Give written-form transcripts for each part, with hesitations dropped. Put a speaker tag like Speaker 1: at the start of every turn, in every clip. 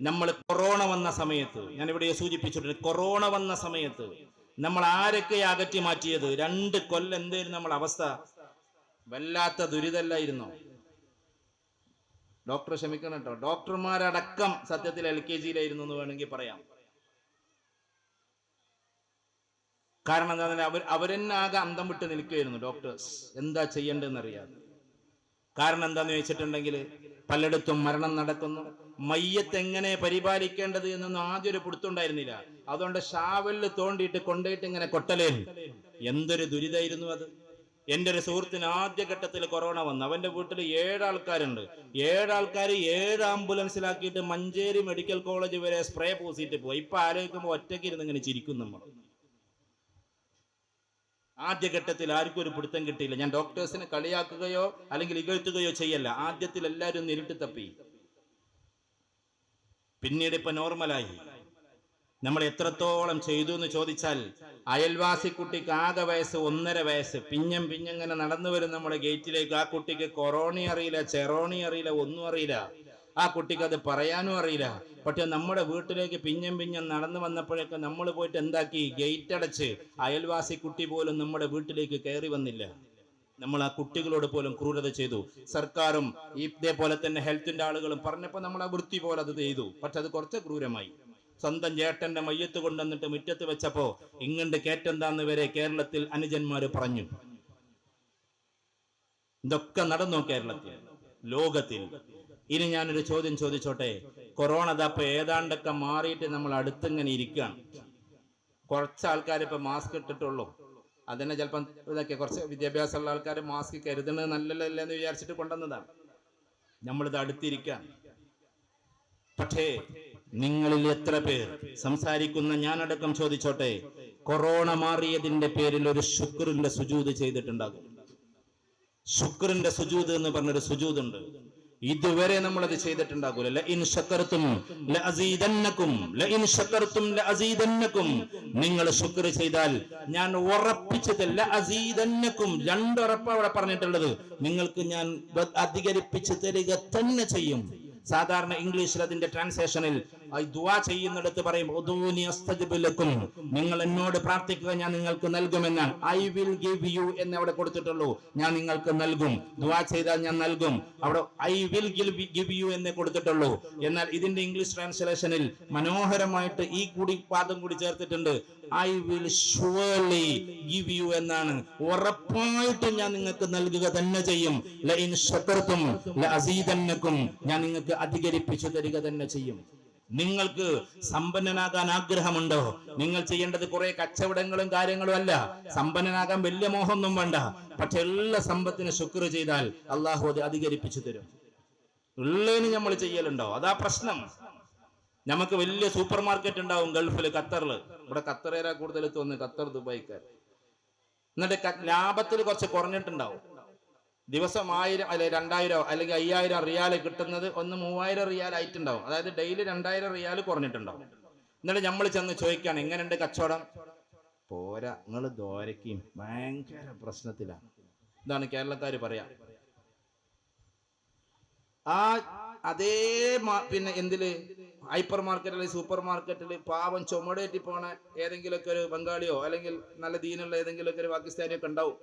Speaker 1: നമ്മൾ കൊറോണ വന്ന സമയത്ത്, ഞാൻ ഇവിടെ സൂചിപ്പിച്ചിട്ടുണ്ട്, കൊറോണ വന്ന സമയത്ത് നമ്മൾ ആരൊക്കെ അകറ്റി മാറ്റിയത്? 2 കൊല്ലം എന്തായിരുന്നു നമ്മളെ അവസ്ഥ? വല്ലാത്ത ദുരിതല്ലായിരുന്നോ? ഡോക്ടർ ക്ഷമിക്കണം കേട്ടോ, ഡോക്ടർമാരടക്കം സത്യത്തിൽ LKGയിലായിരുന്നു എന്ന് വേണമെങ്കിൽ പറയാം. കാരണം എന്താ, അവരെന്നെ ആകെ അന്തം വിട്ട് നിൽക്കുകയായിരുന്നു ഡോക്ടേഴ്സ്, എന്താ ചെയ്യേണ്ടതെന്ന് അറിയാതെ. കാരണം എന്താന്ന് ചോദിച്ചിട്ടുണ്ടെങ്കിൽ പലയിടത്തും മരണം നടക്കുന്നു, മയ്യത്ത് എങ്ങനെ പരിപാലിക്കേണ്ടത് എന്നൊന്നും ആദ്യം ഒരു പിടുത്തുണ്ടായിരുന്നില്ല. അതുകൊണ്ട് ഷാവലിൽ തോണ്ടിയിട്ട് കൊണ്ടുപോയിട്ട് ഇങ്ങനെ കൊട്ടലേ. എന്തൊരു ദുരിതമായിരുന്നു അത്. എൻ്റെ ഒരു സുഹൃത്തിന് ആദ്യഘട്ടത്തിൽ കൊറോണ വന്നു. അവന്റെ വീട്ടിൽ 7 ആൾക്കാരുണ്ട്. 7 ആൾക്കാർ 7 ആംബുലൻസിലാക്കിയിട്ട് മഞ്ചേരി മെഡിക്കൽ കോളേജ് വരെ സ്പ്രേ പൂസിയിട്ട് പോയി. ഇപ്പൊ ആലോചിക്കുമ്പോൾ ഒറ്റയ്ക്ക് ഇരുന്ന് ഇങ്ങനെ ചിരിക്കും നമ്മൾ. ആദ്യഘട്ടത്തിൽ ആർക്കും ഒരു പിടുത്തം കിട്ടിയില്ല. ഞാൻ ഡോക്ടേഴ്സിനെ കളിയാക്കുകയോ അല്ലെങ്കിൽ ഇകഴ്ത്തുകയോ ചെയ്യല്ല. ആദ്യത്തിൽ എല്ലാവരും ഇരുട്ട് തപ്പി. പിന്നീട് ഇപ്പൊ നോർമലായി. നമ്മൾ എത്രത്തോളം ചെയ്തു എന്ന് ചോദിച്ചാൽ, അയൽവാസി കുട്ടിക്ക് ആകെ വയസ്സ് 1.5 വയസ്സ്. പിഞ്ഞങ്ങനെ നടന്നു വരും നമ്മുടെ ഗേറ്റിലേക്ക്. ആ കുട്ടിക്ക് കൊറോണ അറിയില്ല, ചെറോണി അറിയില്ല, ഒന്നും അറിയില്ല. ആ കുട്ടിക്ക് അത് പറയാനും അറിയില്ല. പക്ഷെ നമ്മുടെ വീട്ടിലേക്ക് പിഞ്ഞം നടന്നു വന്നപ്പോഴേക്ക് നമ്മൾ പോയിട്ട് എന്താക്കി? ഗേറ്റ് അടച്ച്. അയൽവാസി കുട്ടി പോലും നമ്മുടെ വീട്ടിലേക്ക് കയറി വന്നില്ല. നമ്മൾ ആ കുട്ടികളോട് പോലും ക്രൂരത ചെയ്തു. സർക്കാരും ഇതേപോലെ തന്നെ ഹെൽത്തിന്റെ ആളുകളും പറഞ്ഞപ്പോൾ നമ്മൾ ആ വൃത്തി പോലെ അത് ചെയ്തു. പക്ഷെ അത് കുറച്ച് ക്രൂരമായി. സ്വന്തം ചേട്ടന്റെ മയ്യത്ത് കൊണ്ടുവന്നിട്ട് മുറ്റത്ത് വെച്ചപ്പോ ഇങ്ങണ്ട് കേറ്റെന്താന്ന് വരെ കേരളത്തിൽ അനുജന്മാര് പറഞ്ഞു. ഇതൊക്കെ നടന്നു കേരളത്തിൽ, ലോകത്തിൽ. ഇനി ഞാനൊരു ചോദ്യം ചോദിച്ചോട്ടെ. കൊറോണ ദാപ്പ ഏതാണ്ടൊക്കെ മാറിയിട്ട് നമ്മൾ അടുത്തിങ്ങനെ ഇരിക്കുകയാണ്. കുറച്ച് ആൾക്കാർ ഇപ്പൊ മാസ്ക് ഇട്ടിട്ടുള്ളൂ. അതിനെ ചിലപ്പം ഇതൊക്കെ കുറച്ച് വിദ്യാഭ്യാസമുള്ള ആൾക്കാർ മാസ്ക് കരുതുന്നത് നല്ലതല്ല എന്ന് വിചാരിച്ചിട്ട് കൊണ്ടുവന്നതാണ്. നമ്മളിത് അടുത്തിരിക്കാൻ. പക്ഷേ നിങ്ങളിൽ എത്ര പേർ സംസാരിക്കുന്ന ഞാനടക്കം ചോദിച്ചോട്ടെ, കൊറോണ മാറിയതിന്റെ പേരിൽ ഒരു ശുക്രിന്റെ സുജൂദ് ചെയ്തിട്ടുണ്ടാകും? ശുക്രിന്റെ സുജൂദ് എന്ന് പറഞ്ഞൊരു സുജൂദുണ്ട്. ഇതുവരെ നമ്മളത് ചെയ്തിട്ടുണ്ടാകൂല. ലഇൻ ശകർതും ലഅസീദന്നകും, ലഇൻ ശകർതും ലഅസീദന്നകും. നിങ്ങൾ ശുക്ർ ചെയ്താൽ ഞാൻ ഉറപ്പിച്ചത് ലഅസീദന്നകും, 2 ഉറപ്പ് അവിടെ പറഞ്ഞിട്ടുള്ളത്. നിങ്ങൾക്ക് ഞാൻ അധികരിപ്പിച്ച് തരിക തന്നെ ചെയ്യും. സാധാരണ ഇംഗ്ലീഷിൽ അതിന്റെ ട്രാൻസ്ലേഷനിൽ ദുആ ചെയ്യുന്നിടത്ത് പറയും ഉദൂനി അസ്തജിബ് ലക്കും, നിങ്ങൾ എന്നോട് പ്രാർത്ഥിക്കുക ഞാൻ നിങ്ങൾക്ക് നൽകുമെന്നാണ്. ഐ വിൽ ഗിവ് യു എന്ന് അവിടെ കൊടുത്തിട്ടുള്ളൂ. ഞാൻ നിങ്ങൾക്ക് നൽകും, ദുആ ചെയ്താൽ ഞാൻ നൽകും. അവിടെ ഐ വിൽ ഗിവ് യു എന്നേ കൊടുത്തിട്ടുള്ളൂ. എന്നാൽ ഇതിന്റെ ഇംഗ്ലീഷ് ട്രാൻസ്ലേഷനിൽ മനോഹരമായിട്ട് ഈ പാദം കൂടി ചേർത്തിട്ടുണ്ട്. I will surely give you എന്നാണ്. ഉറപ്പായിട്ടും ഞാൻ നിങ്ങൾക്ക് നൽകുക തന്നെ ചെയ്യും. ലഇൻ ശകർതും ലഅസീദന്നകും, ഞാൻ നിങ്ങൾക്ക് അധികരിപ്പിച്ചു തരിക തന്നെ ചെയ്യും. നിങ്ങൾക്ക് സമ്പന്നനാകാൻ ആഗ്രഹമുണ്ടോ? നിങ്ങൾ ചെയ്യേണ്ടത് കുറെ കച്ചവടങ്ങളും കാര്യങ്ങളും അല്ല. സമ്പന്നനാകാൻ വലിയ മോഹമൊന്നും വേണ്ട. പക്ഷെ എല്ലാ സമ്പത്തിന് ശുക്ർ ചെയ്താൽ അള്ളാഹു അത് അധികരിപ്പിച്ചു തരും. ഉള്ളതിന് നമ്മൾ ചെയ്യലുണ്ടോ? അതാ പ്രശ്നം. നമുക്ക് വലിയ സൂപ്പർ മാർക്കറ്റ് ഉണ്ടാവും ഗൾഫില്, ഖത്തറില്. ഇവിടെ ഖത്തറേരാ കൂടുതൽ തോന്നുന്നു, ഖത്തർ ദുബായ്ക്കാർ. എന്നിട്ട് ലാഭത്തിൽ കുറച്ച് കുറഞ്ഞിട്ടുണ്ടാവും. ദിവസം 1000 അല്ലെ 2000 അല്ലെങ്കിൽ 5000 റിയാൽ കിട്ടുന്നത് 3000 റിയാൽ ആയിട്ടുണ്ടാവും. അതായത് ഡെയിലി 2000 റിയാൽ കുറഞ്ഞിട്ടുണ്ടാവും. എന്നിട്ട് നമ്മൾ ചെന്ന് ചോദിക്കാണ്, എങ്ങനെയുണ്ട് കച്ചവടം? പോരാ, നിങ്ങൾ ദോരയ്ക്കും ഭയങ്കര പ്രശ്നത്തിലാണ്. ഇതാണ് കേരളക്കാർ പറയാ. അതേ പിന്നെ എന്തില് ഹൈപ്പർ മാർക്കറ്റിൽ, സൂപ്പർ മാർക്കറ്റിൽ പാവം ചുമടേറ്റി പോണ ഏതെങ്കിലുമൊക്കെ ഒരു ബംഗാളിയോ അല്ലെങ്കിൽ നല്ല ദീനുള്ള ഏതെങ്കിലുമൊക്കെ ഒരു പാകിസ്ഥാനിയോ ഒക്കെ ഉണ്ടാവും.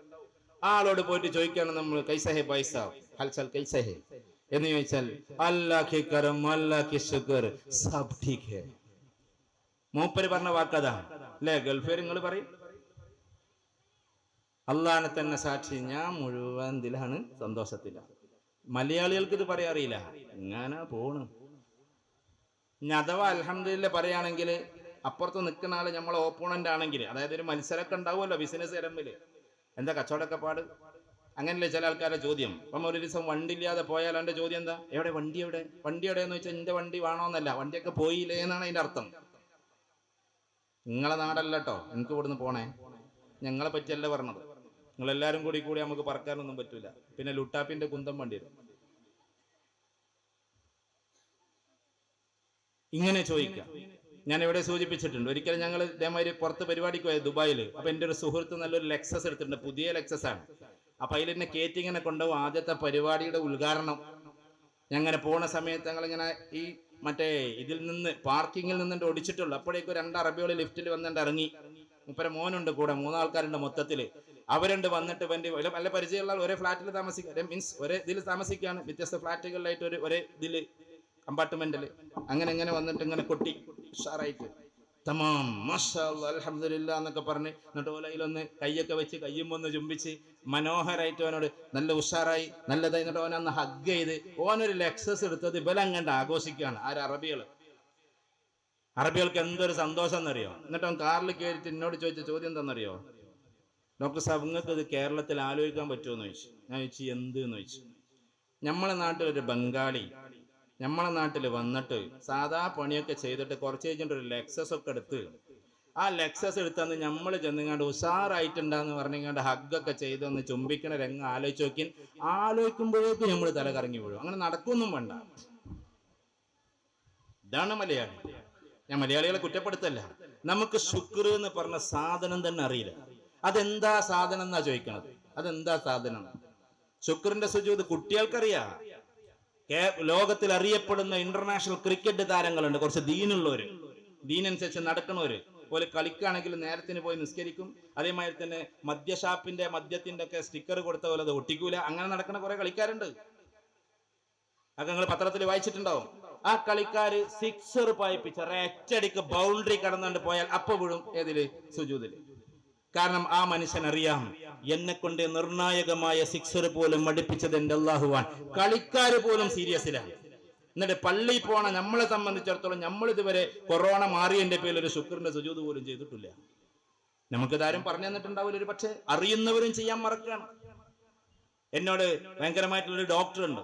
Speaker 1: ആളോട് പോയിട്ട് ചോദിക്കാണ് നമ്മൾ, കൈസഹേ പൈസ ഹൽസൽ കൈസഹേ എന്ന് ചോദിച്ചാൽ അല്ലാഹി കരം അല്ലാഹി ശുക്ർ സബ് ठीक है. മൂപ്പര് പറഞ്ഞ വാക്കതാ അല്ലേ? ഗൾഫേർ നിങ്ങൾ പറയും. അള്ളാനെ തന്നെ സാക്ഷി, ഞാൻ മുഴുവൻ ഇതിലാണ്, സന്തോഷത്തിലാണ്. മലയാളികൾക്ക് ഇത് പറയാൻ അറിയില്ല. ഇങ്ങനെ പോണ്. ഇനി അഥവാ അൽഹംദുലില്ലാ പറയുകയാണെങ്കിൽ അപ്പുറത്ത് നിൽക്കുന്ന ആള് നമ്മളെ ഓപ്പോണന്റ് ആണെങ്കിൽ, അതായത് ഒരു മത്സരമൊക്കെ ഉണ്ടാവുമല്ലോ ബിസിനസ് തരമ്പില്, എന്താ കച്ചവടമൊക്കെ പാട്, അങ്ങനെയല്ലേ ചില ആൾക്കാരുടെ ചോദ്യം. അപ്പം ഒരു ദിവസം വണ്ടി ഇല്ലാതെ പോയാൽ എൻ്റെ ചോദ്യം എന്താ? എവിടെ വണ്ടി, എവിടെ വണ്ടി, എവിടെയെന്ന് വെച്ചാൽ എൻ്റെ വണ്ടി വേണോന്നല്ല, വണ്ടിയൊക്കെ പോയില്ലേ എന്നാണ് അതിൻ്റെ അർത്ഥം. നിങ്ങളെ നാടല്ല കേട്ടോ, എനിക്ക് ഇവിടുന്ന് പോണേ, ഞങ്ങളെ പറ്റിയല്ല പറഞ്ഞത്. നിങ്ങളെല്ലാവരും കൂടി നമുക്ക് പറക്കാനൊന്നും പറ്റൂല. പിന്നെ ലുട്ടാപ്പിന്റെ കുന്തം വണ്ടി വരും. ഇങ്ങനെ ചോദിക്കാം. ഞാൻ ഇവിടെ സൂചിപ്പിച്ചിട്ടുണ്ട്. ഒരിക്കലും ഞങ്ങൾ ഇതേമാതിരി പുറത്ത് പരിപാടിക്ക് പോയത് ദുബായിൽ. അപ്പൊ എൻ്റെ ഒരു സുഹൃത്ത് നല്ലൊരു ലെക്സസ് എടുത്തിട്ടുണ്ട്, പുതിയ ലെക്സസ് ആണ്. അപ്പൊ അതിൽ എന്നെ കേറ്റിങ്ങനെ കൊണ്ടുപോകും. ആദ്യത്തെ പരിപാടിയുടെ ഉദ്ഘാടനം ഞങ്ങനെ പോണ സമയത്ത് ഞങ്ങളിങ്ങനെ ഈ മറ്റേ ഇതിൽ നിന്ന് പാർക്കിങ്ങിൽ നിന്നിട്ട് ഓടിച്ചിട്ടുള്ളൂ. അപ്പോഴേക്കും 2 അറബികൾ ലിഫ്റ്റിൽ വന്നിട്ട് ഇറങ്ങി. മുപ്പര മോനുണ്ട് കൂടെ, 3 ആൾക്കാരുണ്ട് മൊത്തത്തില്. അവരുണ്ട് വന്നിട്ട് നല്ല പരിചയമുള്ള ഒരേ ഫ്ലാറ്റിൽ താമസിക്കുക, മീൻസ് ഒരേ ഇതിൽ താമസിക്കുകയാണ്, വ്യത്യസ്ത ഫ്ലാറ്റുകളിലായിട്ട് ഒരേ ഇതില് കമ്പാർട്ട്മെന്റിൽ. അങ്ങനെ വന്നിട്ട് ഇങ്ങനെ കൊട്ടി ഉഷാറായിട്ട് തമാം മാഷാ അല്ലാഹ് അൽഹംദുലില്ലാ എന്നൊക്കെ പറഞ്ഞ് എന്നിട്ട് ഓലയിലൊന്ന് കൈയൊക്കെ വെച്ച് കയ്യുമ്പൊന്ന് ചുംബിച്ച് മനോഹരായിട്ട് അവനോട് നല്ല ഉഷാറായി നല്ലതായി. എന്നിട്ട് ഓനൊന്ന് ഹഗ് ചെയ്ത് ഓനൊരു ലെക്സസ് എടുത്തത് ഇവലങ്ങണ്ട് ആഘോഷിക്കുകയാണ്. അറബികൾക്ക് എന്തൊരു സന്തോഷം എന്നറിയോ. എന്നിട്ട് അവൻ കാറിൽ കയറിയിട്ട് എന്നോട് ചോദിച്ച ചോദ്യം എന്താണെന്നറിയോ? ഡോക്ടർ സാബ്, നിങ്ങൾക്ക് ഇത് കേരളത്തിൽ ആലോചിക്കാൻ പറ്റുമോ എന്ന് ചോദിച്ചു. ഞാൻ ചോദിച്ചു എന്ത് എന്ന് ചോദിച്ചു. നമ്മളെ നാട്ടിലൊരു ബംഗാളി നമ്മളെ നാട്ടിൽ വന്നിട്ട് സാധാ പണിയൊക്കെ ചെയ്തിട്ട് കുറച്ച് കഴിഞ്ഞിട്ട് ഒരു ലെക്സസ് ഒക്കെ എടുത്ത് ആ ലെക്സസ് എടുത്തന്ന് നമ്മൾ ചെന്നിങ്ങാണ്ട് ഉഷാറായിട്ടുണ്ടാന്ന് പറഞ്ഞിങ്ങാണ്ട് ഹഗ്ഗൊക്കെ ചെയ്തൊന്ന് ചുംബിക്കണ രംഗം ആലോചിക്കുമ്പോഴേക്കും നമ്മൾ തല കറങ്ങി വീഴും. അങ്ങനെ നടക്കൊന്നും വേണ്ട. ഇതാണ് മലയാളി. ഞാൻ മലയാളികളെ കുറ്റപ്പെടുത്തല്ല. നമുക്ക് ശുക്ർ എന്ന് പറഞ്ഞ സാധനം തന്നെ അറിയില്ല. അതെന്താ സാധനം എന്നാ ചോദിക്കണത്. അതെന്താ സാധനം? ശുക്രിന്റെ സുജൂദ് കുട്ടികൾക്കറിയാം. ലോകത്തിൽ അറിയപ്പെടുന്ന ഇന്റർനാഷണൽ ക്രിക്കറ്റ് താരങ്ങളുണ്ട്, കുറച്ച് ദീനുള്ളവര്, ദീനനുസരിച്ച് നടക്കണവര്. പോലെ കളിക്കുകയാണെങ്കിൽ നേരത്തിന് പോയി നിസ്കരിക്കും. അതേമാതിരി തന്നെ മദ്യത്തിന്റെ ഒക്കെ സ്റ്റിക്കർ കൊടുത്ത പോലെ അത് ഒട്ടിക്കൂല. അങ്ങനെ നടക്കുന്ന കുറെ കളിക്കാരുണ്ട്. അതൊക്കെ നിങ്ങൾ പത്രത്തിൽ വായിച്ചിട്ടുണ്ടാവും. ആ കളിക്കാര് സിക്സർ പായിപ്പിച്ച ഒരൊറ്റടിക്ക് ബൗണ്ടറി കടന്നുകൊണ്ട് പോയാൽ അപ്പൊ വീഴും ഏതില്? സുജൂദില്. കാരണം ആ മനുഷ്യൻ അറിയാം, എന്നെ കൊണ്ട് നിർണായകമായ സിക്സർ പോലും മടിപ്പിച്ചത് എന്റെ അല്ലാഹുവാൻ. കളിക്കാര് പോലും സീരിയസിലാണ്. എന്നിട്ട് പള്ളി പോണ നമ്മളെ സംബന്ധിച്ചിടത്തോളം നമ്മൾ ഇതുവരെ കൊറോണ മാറിയതിന്റെ പേരിൽ ഒരു ശുക്രിന്റെ സുജൂദ് പോലും ചെയ്തിട്ടില്ല. നമുക്കിതാരും പറഞ്ഞു തന്നിട്ടുണ്ടാവില്ല. ഒരു പക്ഷെ അറിയുന്നവരും ചെയ്യാൻ മറക്കാണ്. എന്നോട് ഭയങ്കരമായിട്ടുള്ളൊരു ഡോക്ടർ ഉണ്ട്,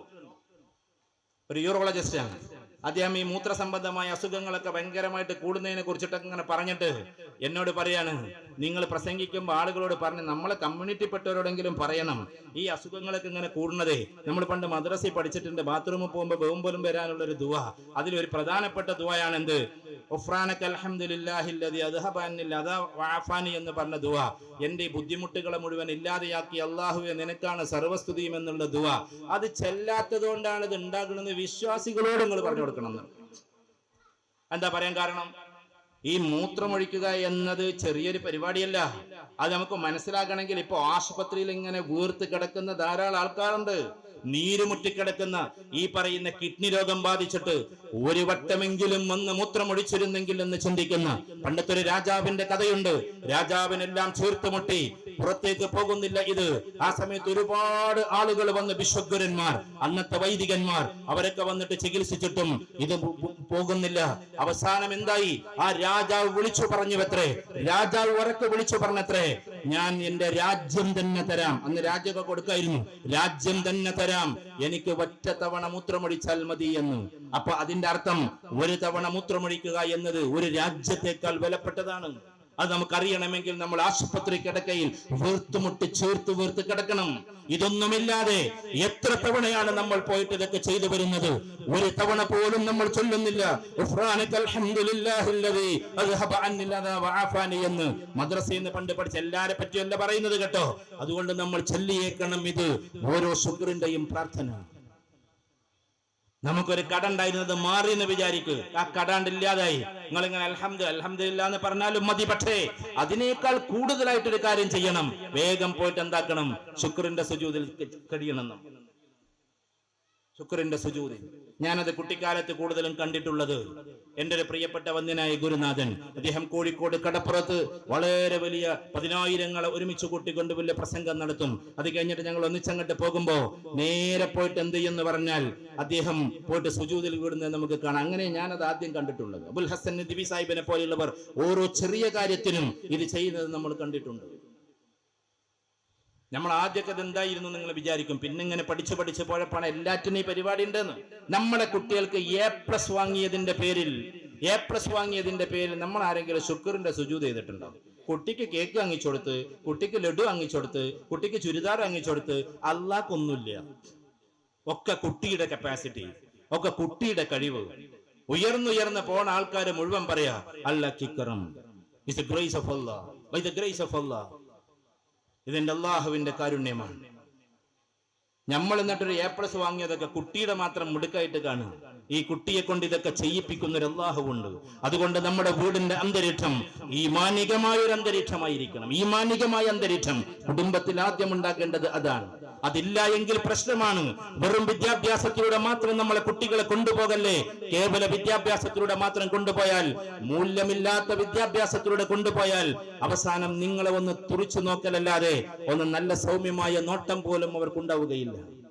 Speaker 1: ഒരു യൂറോളജിസ്റ്റ് ആണ്. അദ്ദേഹം ഈ മൂത്ര സംബന്ധമായ അസുഖങ്ങളൊക്കെ ഭയങ്കരമായിട്ട് കൂടുന്നതിനെ കുറിച്ചിട്ടൊക്കെ ഇങ്ങനെ പറഞ്ഞിട്ട് എന്നോട് പറയാണ്, നിങ്ങൾ പ്രസംഗിക്കുമ്പോൾ ആളുകളോട് പറഞ്ഞ് നമ്മളെ കമ്മ്യൂണിറ്റിപ്പെട്ടവരോടെങ്കിലും പറയണം, ഈ അസുഖങ്ങളൊക്കെ ഇങ്ങനെ കൂടുന്നതേ നമ്മൾ പണ്ട് മദ്രസയിൽ പഠിച്ചിട്ടുണ്ട്. ബാത്റൂമിൽ പോകുമ്പോൾ ബഹുമ്പോലും വരാനുള്ള ഒരു ദുആ, അതിലൊരു പ്രധാനപ്പെട്ട ദുആയാണ് എന്ത്? ഉഫ്രാനക അൽഹംദുലില്ലാഹില്ലദി അദ്ഹബ അന്നിൽ അദാ വഅഫാനി എന്ന് പറഞ്ഞ ദുആ. എന്റെ ബുദ്ധിമുട്ടുകളെ മുഴുവൻ ഇല്ലാതെയാക്കി അല്ലാഹുവേ നിനക്കാണ് സർവസ്തുതിയും എന്നുള്ള ദുആ. അത് ചെല്ലാത്തത് കൊണ്ടാണ് ഇത് ഉണ്ടാകുന്നത്. വിശ്വാസികളോട് നിങ്ങൾ പറഞ്ഞു കൊടുക്കണം. എന്താ പറയാൻ കാരണം? ഈ മൂത്രമൊഴിക്കുക എന്നത് ചെറിയൊരു പരിപാടിയല്ല. അത് നമുക്ക് മനസ്സിലാക്കണമെങ്കിൽ ഇപ്പൊ ആശുപത്രിയിൽ ഇങ്ങനെ വീർത്ത് കിടക്കുന്ന ധാരാളം ആൾക്കാരുണ്ട്. നീരുമുട്ടിക്കിടക്കുന്ന ഈ പറയുന്ന കിഡ്നി രോഗം ബാധിച്ചിട്ട് ഒരു വട്ടമെങ്കിലും വന്ന് മൂത്രമൊഴിച്ചിരുന്നെങ്കിൽ എന്ന് ചിന്തിക്കുന്ന പണ്ടത്തെ ഒരു രാജാവിന്റെ കഥയുണ്ട്. രാജാവിനെല്ലാം ചേർത്തുമുട്ടി പുറത്തേക്ക് പോകുന്നില്ല ഇത്. ആ സമയത്ത് ഒരുപാട് ആളുകൾ വന്ന്, വിശ്വഗുരന്മാർ, അന്നത്തെ വൈദികന്മാർ, അവരൊക്കെ വന്നിട്ട് ചികിത്സിച്ചിട്ടും ഇത് പോകുന്നില്ല. അവസാനം എന്തായി? ആ രാജാവ് വിളിച്ചു പറഞ്ഞുവത്രേ, രാജാവ് ഉറക്കെ വിളിച്ചു പറഞ്ഞത്രേ, ഞാൻ എന്റെ രാജ്യം തന്നെ തരാം. അന്ന് രാജ്യമൊക്കെ കൊടുക്കായിരുന്നു. രാജ്യം തന്നെ തരാം, എനിക്ക് ഒറ്റ തവണ മൂത്രമൊഴിച്ചാൽ മതി എന്ന്. അപ്പൊ അതിന്റെ അർത്ഥം ഒരു തവണ മൂത്രമൊഴിക്കുക എന്നത് ഒരു രാജ്യത്തെക്കാൾ വിലപ്പെട്ടതാണ്. അത് നമുക്കറിയണമെങ്കിൽ നമ്മൾ ആശുപത്രി കിടക്കയിൽ വീർത്ത് കിടക്കണം. ഇതൊന്നുമില്ലാതെ എത്ര തവണയാണ് നമ്മൾ പോയിട്ട് ഇതൊക്കെ ചെയ്തു വരുന്നത്? ഒരു തവണ പോലും നമ്മൾ ചൊല്ലുന്നില്ല എന്ന്. മദ്രസയിൽ നിന്ന് പണ്ട് പഠിച്ച എല്ലാരെ പറ്റിയല്ല പറയുന്നത് കേട്ടോ. അതുകൊണ്ട് നമ്മൾ ചൊല്ലിയേക്കണം ഇത് ഓരോ ശുക്രിന്റെയും പ്രാർത്ഥന. നമുക്കൊരു കട ഉണ്ടായിരുന്നത് മാറി എന്ന് വിചാരിക്കുക, ആ കടാണ്ടില്ലാതായി. നിങ്ങളിങ്ങനെ അൽഹംദുലില്ലാ എന്ന് പറഞ്ഞാലും മതി. പക്ഷേ അതിനേക്കാൾ കൂടുതലായിട്ടൊരു കാര്യം ചെയ്യണം. വേഗം പോയിട്ട് എന്താക്കണം? ശുക്രിന്റെ സുജൂദിൽ കഴിയണം. ശുക്രിന്റെ സുജൂദിൽ ഞാനത് കുട്ടിക്കാലത്ത് കൂടുതലും കണ്ടിട്ടുള്ളത് എൻ്റെ ഒരു പ്രിയപ്പെട്ട വന്യനായ ഗുരുനാഥൻ, അദ്ദേഹം കോഴിക്കോട് കടപ്പുറത്ത് വളരെ വലിയ 10,000 ഒരുമിച്ച് കൂട്ടിക്കൊണ്ട് വലിയ പ്രസംഗം നടത്തും. അത് കഴിഞ്ഞിട്ട് ഞങ്ങൾ ഒന്നിച്ചങ്ങോട്ട് പോകുമ്പോ നേരെ പോയിട്ട് എന്ത് ചെയ്യുന്നു പറഞ്ഞാൽ അദ്ദേഹം പോയിട്ട് സുജൂദിൽ വീടുന്നത് നമുക്ക് കാണാം. അങ്ങനെ ഞാനത് ആദ്യം കണ്ടിട്ടുള്ളത്. അബുൽ ഹസൻ നദ്വി സാഹിബിനെ പോലെയുള്ളവർ ഓരോ ചെറിയ കാര്യത്തിനും ഇത് ചെയ്യുന്നത് നമ്മൾ കണ്ടിട്ടുണ്ട്. നമ്മൾ ആദ്യമൊക്കെ അത് എന്തായിരുന്നു നിങ്ങൾ വിചാരിക്കും. പിന്നെ ഇങ്ങനെ പഠിച്ച് പോയപ്പോഴാണ് എല്ലാറ്റിനും ഈ പരിപാടി ഉണ്ടെന്ന്. നമ്മളെ കുട്ടികൾക്ക് A+ വാങ്ങിയതിന്റെ പേരിൽ നമ്മൾ ആരെങ്കിലും ശുക്രിന്റെ സുജൂദ് ചെയ്തിട്ടുണ്ടോ? കുട്ടിക്ക് കേക്ക് വാങ്ങിച്ചു കൊടുത്ത്, കുട്ടിക്ക് ലഡു വാങ്ങിച്ചു കൊടുത്ത്, കുട്ടിക്ക് ചുരിദാർ വാങ്ങിച്ചു കൊടുത്ത്, അല്ലാഹ്ക്കൊന്നുമില്ല. ഒക്കെ കുട്ടിയുടെ കപ്പാസിറ്റി, ഒക്കെ കുട്ടിയുടെ കഴിവ്. ഉയർന്നുയർന്ന് പോണ ആൾക്കാര് മുഴുവൻ പറയാ Allah is the grace of Allah, by the grace of Allah. ഇതെന്റെ അള്ളാഹുവിന്റെ കാരുണ്യമാണ്. നമ്മൾ എന്നിട്ടൊരു A+ വാങ്ങിയതൊക്കെ കുട്ടിയുടെ മാത്രം മുടുക്കായിട്ട് കാണുക. ഈ കുട്ടിയെ കൊണ്ട് ഇതൊക്കെ ചെയ്യിപ്പിക്കുന്ന ഒരു അല്ലാഹുവുണ്ട്. അതുകൊണ്ട് നമ്മുടെ വീടിന്റെ അന്തരീക്ഷം ഈമാനികമായ ഒരു അന്തരീക്ഷമായിരിക്കണം. ഈമാനികമായ അന്തരീക്ഷം കുടുംബത്തിൽ ആദ്യം ഉണ്ടാക്കേണ്ടത് അതാണ്. അതില്ല എങ്കിൽ പ്രശ്നമാണ്. വെറും വിദ്യാഭ്യാസത്തിലൂടെ മാത്രം നമ്മളെ കുട്ടികളെ കൊണ്ടുപോകല്ലേ. കേവല വിദ്യാഭ്യാസത്തിലൂടെ മാത്രം കൊണ്ടുപോയാൽ, മൂല്യമില്ലാത്ത വിദ്യാഭ്യാസത്തിലൂടെ കൊണ്ടുപോയാൽ അവസാനം നിങ്ങളെ ഒന്ന് തുറിച്ചു നോക്കലല്ലാതെ ഒന്ന് നല്ല സൗമ്യമായ നോട്ടം പോലും അവർക്കുണ്ടാവുകയില്ല.